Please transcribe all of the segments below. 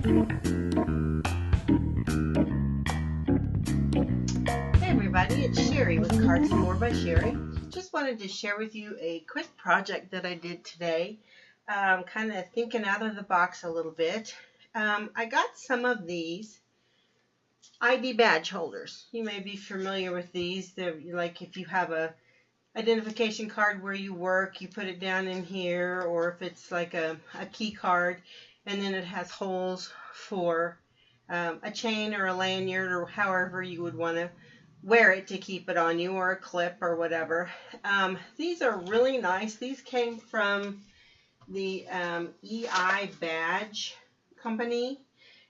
Hey everybody, it's Sherry with Cards and More by Sherry. Just wanted to share with you a quick project that I did today. Kind of thinking out of the box a little bit. I got some of these ID badge holders. You may be familiar with these. They're like if you have a identification card where you work, you put it down in here, or if it's like a key card, and then it has holes for a chain or a lanyard or however you would want to wear it to keep it on you, or a clip or whatever. These are really nice. These came from the EI Badge company,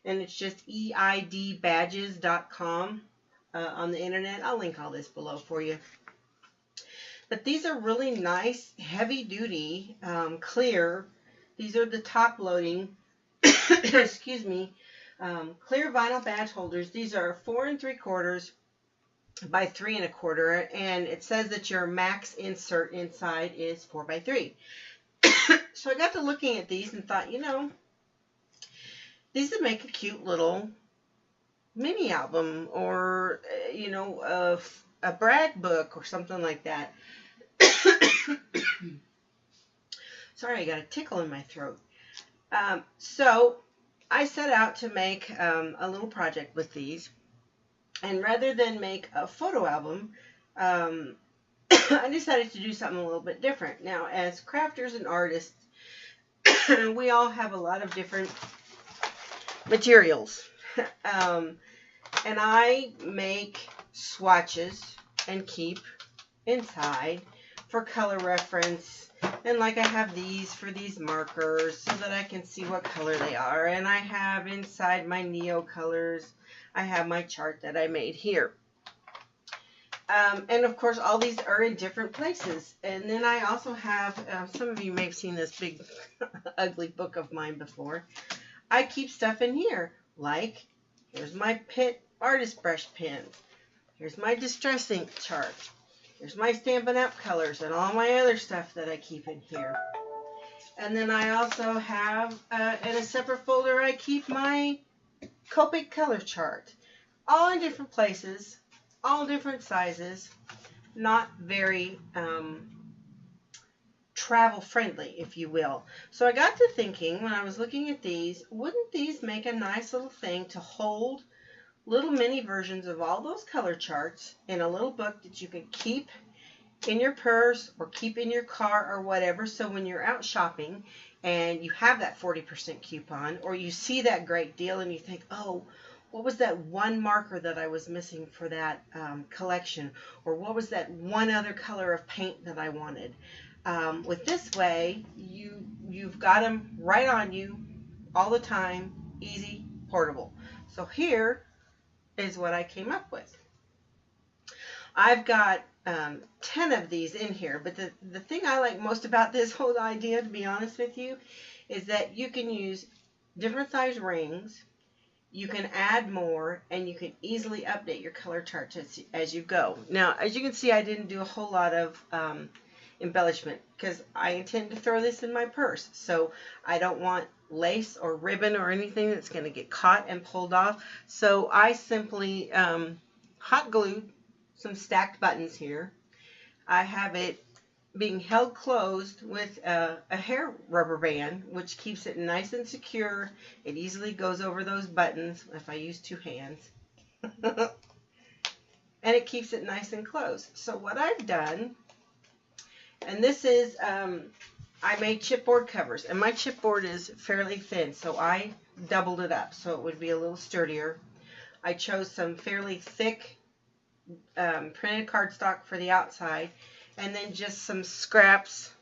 and it's just eidbadges.com on the internet. I'll link all this below for you. But these are really nice, heavy duty, clear. These are the top loading, excuse me, clear vinyl badge holders. These are 4 3/4 by 3 1/4, and it says that your max insert inside is 4 by 3. So I got to looking at these and thought, these would make a cute little mini album, or a brag book or something like that. Sorry, I got a tickle in my throat. So I set out to make a little project with these, and rather than make a photo album, I decided to do something a little bit different. Now, as crafters and artists, we all have a lot of different materials. And I make swatches and keep inside for color reference. And like I have these for these markers so that I can see what color they are. And I have inside my Neo colors, I have my chart that I made here. And of course, all these are in different places. And then I also have, some of you may have seen this big ugly book of mine before. I keep stuff in here, like here's my Pitt artist brush pens. Here's my distress ink chart. Here's my Stampin' Up! Colors and all my other stuff that I keep in here. And then I also have, in a separate folder, I keep my Copic color chart. All in different places, all different sizes, not very travel friendly, if you will. So I got to thinking when I was looking at these, wouldn't these make a nice little thing to hold little mini versions of all those color charts in a little book that you could keep in your purse or keep in your car or whatever, so when you're out shopping and you have that 40% coupon, or you see that great deal and you think, oh, what was that one marker that I was missing for that collection, or what was that one other color of paint that I wanted. With this way, you've got them right on you all the time, easy, portable. So here is what I came up with. I've got 10 of these in here, but the thing I like most about this whole idea, to be honest with you, is that you can use different size rings, you can add more, and you can easily update your color charts as you go. Now, as you can see, I didn't do a whole lot of embellishment because I intend to throw this in my purse, so I don't want lace or ribbon or anything that's going to get caught and pulled off. So I simply hot glued some stacked buttons here. I have it being held closed with a hair rubber band, which keeps it nice and secure. It easily goes over those buttons if I use 2 hands. And it keeps it nice and closed. So what I've done, and this is, I made chipboard covers, and my chipboard is fairly thin, so I doubled it up so it would be a little sturdier. I chose some fairly thick printed cardstock for the outside, and then just some scraps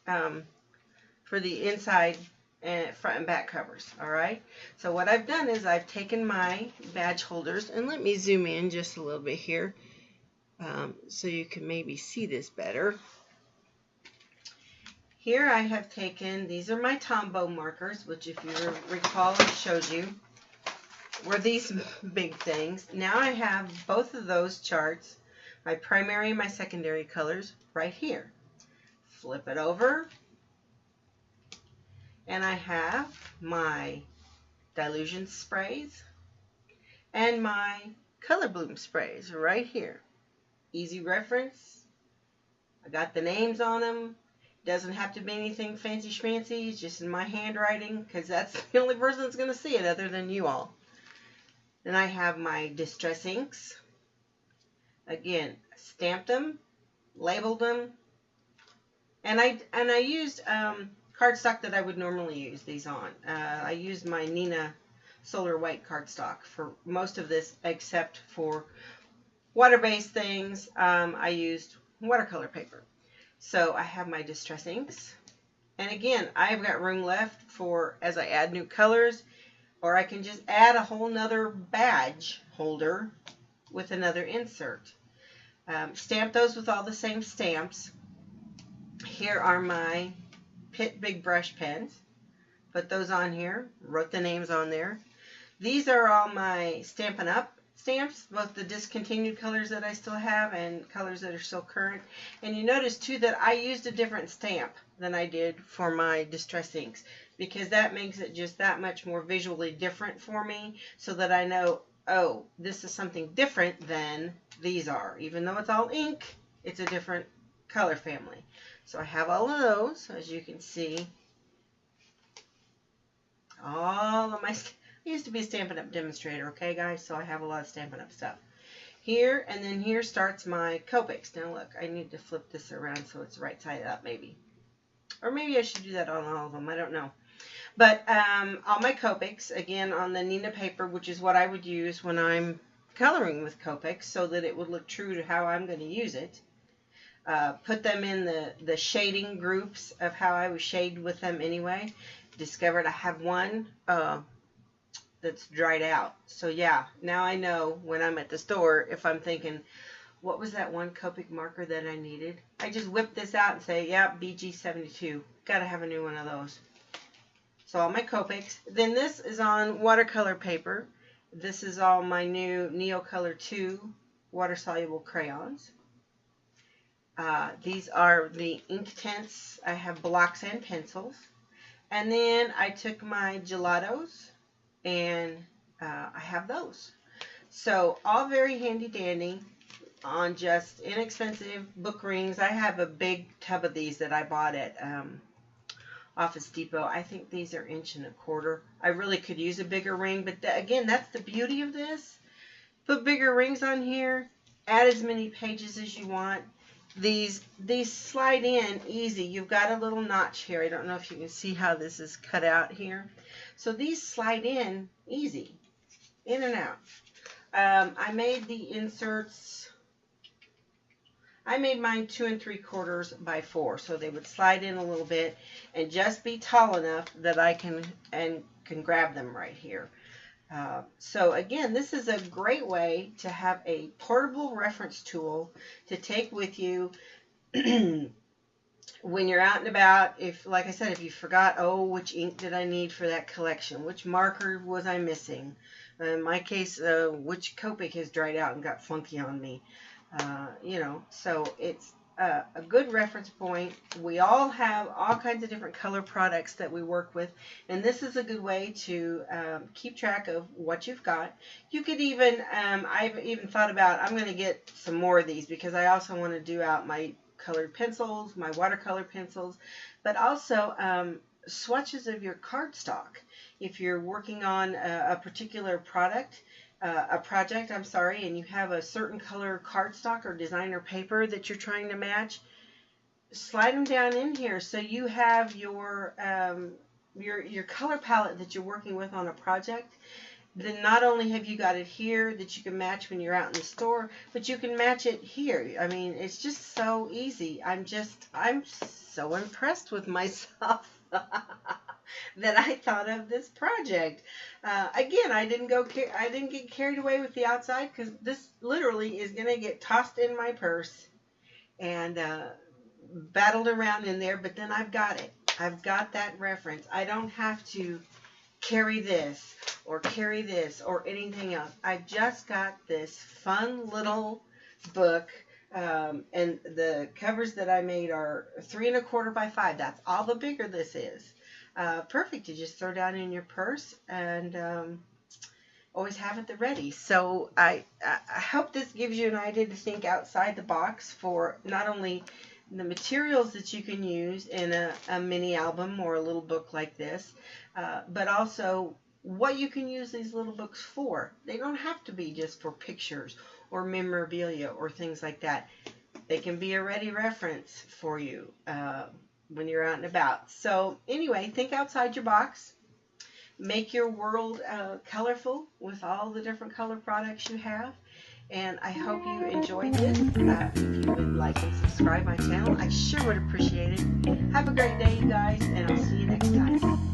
for the inside and front and back covers. Alright, so what I've done is I've taken my badge holders, and let me zoom in just a little bit here so you can maybe see this better. Here I have taken, these are my Tombow markers, which if you recall I showed you were these big things. Now I have both of those charts, my primary and my secondary colors, right here. Flip it over, and I have my Dylusion sprays, and my Color Bloom sprays right here. Easy reference. I got the names on them. Doesn't have to be anything fancy schmancy. It's just in my handwriting because that's the only person that's going to see it other than you all. Then I have my Distress inks. Again, stamped them, labeled them, and I used cardstock that I would normally use these on. I used my Neenah Solar White cardstock for most of this, except for water-based things. I used watercolor paper. So I have my Distress inks. And again, I've got room left for as I add new colors, or I can just add a whole nother badge holder with another insert. Stamp those with all the same stamps. Here are my Pitt Big Brush pens. Put those on here. Wrote the names on there. These are all my Stampin' Up! Stamps, both the discontinued colors that I still have and colors that are still current. And you notice too that I used a different stamp than I did for my Distress inks, because that makes it just that much more visually different for me, so that I know, oh, this is something different than these are. Even though it's all ink, it's a different color family. So I have all of those, as you can see. All of my I used to be a Stampin' Up! Demonstrator, okay, guys? So I have a lot of Stampin' Up! Stuff. Here, and then here starts my Copics. Now, look, I need to flip this around so it's right side up, maybe. Or maybe I should do that on all of them. I don't know. But all my Copics, again, on the Neenah paper, which is what I would use when I'm coloring with Copics, so that it would look true to how I'm going to use it. Put them in the shading groups of how I was shaded with them anyway. Discovered I have one that's dried out. So yeah, now I know when I'm at the store, if I'm thinking, what was that one Copic marker that I needed? I just whip this out and say, yeah, BG72. Gotta have a new one of those. So all my Copics. Then this is on watercolor paper. This is all my new Neocolor 2 water-soluble crayons. These are the Inktense. I have blocks and pencils. And then I took my gelatos, and I have those. So all very handy dandy on just inexpensive book rings. I have a big tub of these that I bought at Office Depot. I think these are 1.25 inches. I really could use a bigger ring, but again, that's the beauty of this. Put bigger rings on here, add as many pages as you want. These slide in easy. You've got a little notch here. I don't know if you can see how this is cut out here. So these slide in easy, in and out. I made the inserts, I made mine 2 3/4 by 4, so they would slide in a little bit and just be tall enough that I can grab them right here. So again, this is a great way to have a portable reference tool to take with you when you're out and about. If, like I said, if you forgot, oh, which ink did I need for that collection? Which marker was I missing? In my case, which Copic has dried out and got funky on me? You know, so it's a good reference point. We all have all kinds of different color products that we work with, and this is a good way to keep track of what you've got. You could even, I've even thought about, I'm going to get some more of these because I also want to do out my colored pencils, my watercolor pencils, but also swatches of your cardstock. If you're working on a particular project, and you have a certain color cardstock or designer paper that you're trying to match, slide them down in here so you have your color palette that you're working with on a project. Then not only have you got it here that you can match when you're out in the store, but you can match it here. I mean, it's just so easy. I'm so impressed with myself that I thought of this project. Again, I didn't get carried away with the outside, because this literally is going to get tossed in my purse and battled around in there, but then I've got it. I've got that reference. I don't have to carry this or anything else. I just got this fun little book, and the covers that I made are 3 1/4 by 5. That's all the bigger this is. perfect to just throw down in your purse and always have it ready. So I hope this gives you an idea to think outside the box for not only the materials that you can use in a mini album or a little book like this, but also what you can use these little books for. They don't have to be just for pictures or memorabilia or things like that. They can be a ready reference for you when you're out and about. So anyway, think outside your box. Make your world colorful with all the different color products you have. And I hope you enjoyed this. If you would like and subscribe my channel, I sure would appreciate it. Have a great day, you guys, and I'll see you next time.